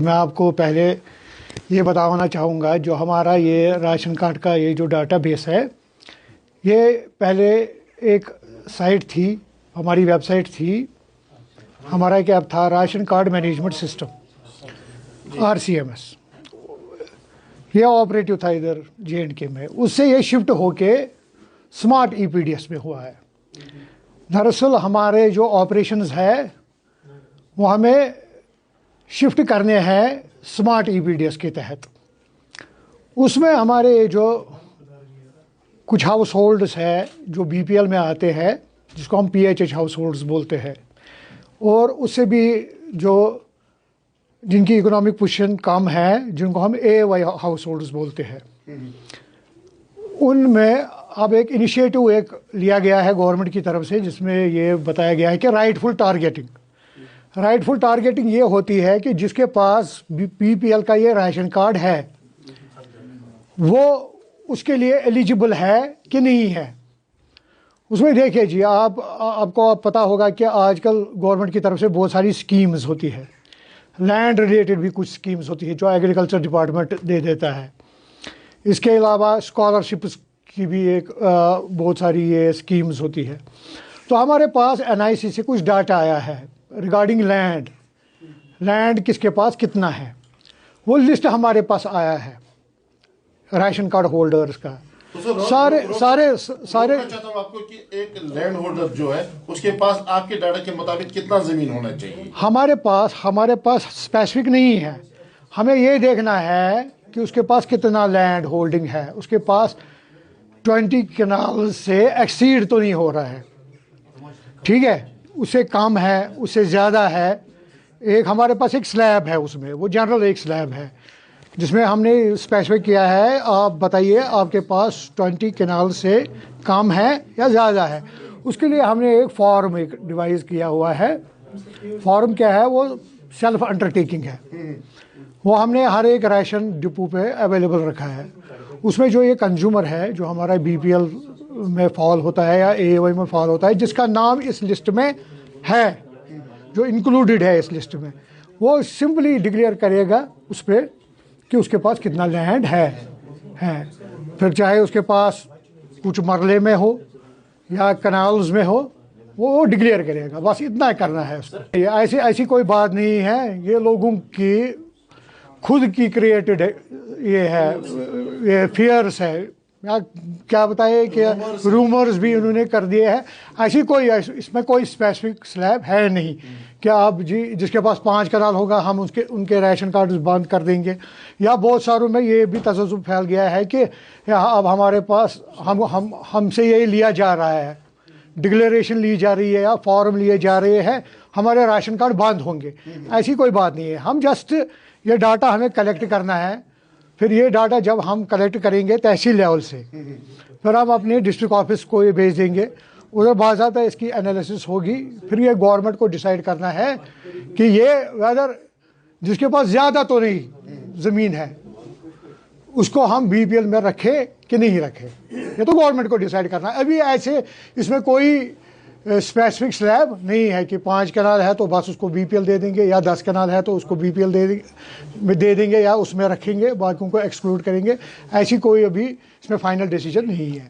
मैं आपको पहले ये बताना चाहूँगा, जो हमारा ये राशन कार्ड का ये जो डाटाबेस है, ये पहले एक साइट थी, हमारी वेबसाइट थी। हमारा एक ऐप था ration card management system, RCMS। ये ऑपरेटिव था इधर J&K में। उससे ये शिफ्ट होके स्मार्ट EPDS में हुआ है। दरअसल हमारे जो ऑपरेशंस है वो हमें शिफ्ट करने हैं स्मार्ट EPDS के तहत। उसमें हमारे जो कुछ हाउस होल्ड्स है जो BPL में आते हैं, जिसको हम PHH हाउस होल्ड्स बोलते हैं, और उससे भी जो जिनकी इकोनॉमिक पोजीशन कम है, जिनको हम AY हाउस होल्ड्स बोलते हैं, उनमें अब एक इनिशिएटिव लिया गया है गवर्नमेंट की तरफ से, जिसमें ये बताया गया है कि राइटफुल टारगेटिंग ये होती है कि जिसके पास BPL का ये राशन कार्ड है वो उसके लिए एलिजिबल है कि नहीं है। उसमें देखिए जी, आपको पता होगा कि आजकल गवर्नमेंट की तरफ से बहुत सारी स्कीम्स होती है, लैंड रिलेटेड भी कुछ स्कीम्स होती है जो एग्रीकल्चर डिपार्टमेंट दे देता है। इसके अलावा स्कॉलरशिप्स की भी एक बहुत सारी ये स्कीम्स होती है। तो हमारे पास NIC से कुछ डाटा आया है रिगार्डिंग लैंड किसके पास कितना है, वो लिस्ट हमारे पास आया है राशन कार्ड होल्डर्स का। तो सारे चाहता हूं आपको कि एक लैंड होल्डर जो है उसके पास आपके डाटा के मुताबिक कितना जमीन होना चाहिए। हमारे पास स्पेसिफिक नहीं है। हमें ये देखना है कि उसके पास कितना लैंड होल्डिंग है, उसके पास 20 कनाल से एक्सीड तो नहीं हो रहा है, ठीक है, उससे कम है, उससे ज़्यादा है। एक हमारे पास एक स्लैब है, उसमें वो जनरल एक स्लैब है जिसमें हमने स्पेसिफिक किया है, आप बताइए आपके पास 20 कनाल से कम है या ज़्यादा है। उसके लिए हमने एक फॉर्म डिवाइस किया हुआ है। फॉर्म क्या है, वो सेल्फ अंडरटेकिंग है, वो हमने हर एक राशन डिपो पे अवेलेबल रखा है। उसमें जो ये कंज्यूमर है जो हमारा BPL में फॉल होता है या AY में फॉल होता है, जिसका नाम इस लिस्ट में है, जो इंक्लूडेड है इस लिस्ट में, वो सिंपली डिक्लेयर करेगा उस पर कि उसके पास कितना लैंड है। फिर चाहे उसके पास कुछ मरले में हो या कनाल्स में हो, वो डिक्लेयर करेगा। बस इतना करना है उसको। ये ऐसी कोई बात नहीं है, ये लोगों की खुद की क्रिएटेड ये फियर्स है, या क्या बताए कि रूमर्स भी उन्होंने कर दिए हैं। ऐसी कोई इसमें कोई स्पेसिफिक स्लैब है नहीं कि आप जी जिसके पास 5 कनाल होगा हम उनके राशन कार्ड बंद कर देंगे। या बहुत सारों में ये भी तसव्वुर फैल गया है कि अब हमारे पास हमसे ये लिया जा रहा है, डिक्लेरेशन ली जा रही है या फॉर्म लिए जा रहे हैं, हमारे राशन कार्ड बंद होंगे। ऐसी कोई बात नहीं है। हम जस्ट ये डाटा हमें कलेक्ट करना है। फिर ये डाटा जब हम कलेक्ट करेंगे तहसील लेवल से, फिर हम अपने डिस्ट्रिक्ट ऑफिस को ये भेज देंगे, उधर बाज़ाब्ता इसकी एनालिसिस होगी। फिर ये गवर्नमेंट को डिसाइड करना है कि ये वेदर जिसके पास ज़्यादा तो नहीं ज़मीन है उसको हम BPL में रखें कि नहीं रखें, ये तो गवर्नमेंट को डिसाइड करना है। अभी ऐसे इसमें कोई स्पेसिफिक स्लैब नहीं है कि 5 कनाल है तो बस उसको BPL दे देंगे, या 10 कनाल है तो उसको BPL दे देंगे या उसमें रखेंगे, बाकियों को एक्सक्लूड करेंगे। ऐसी कोई अभी इसमें फाइनल डिसीजन नहीं है।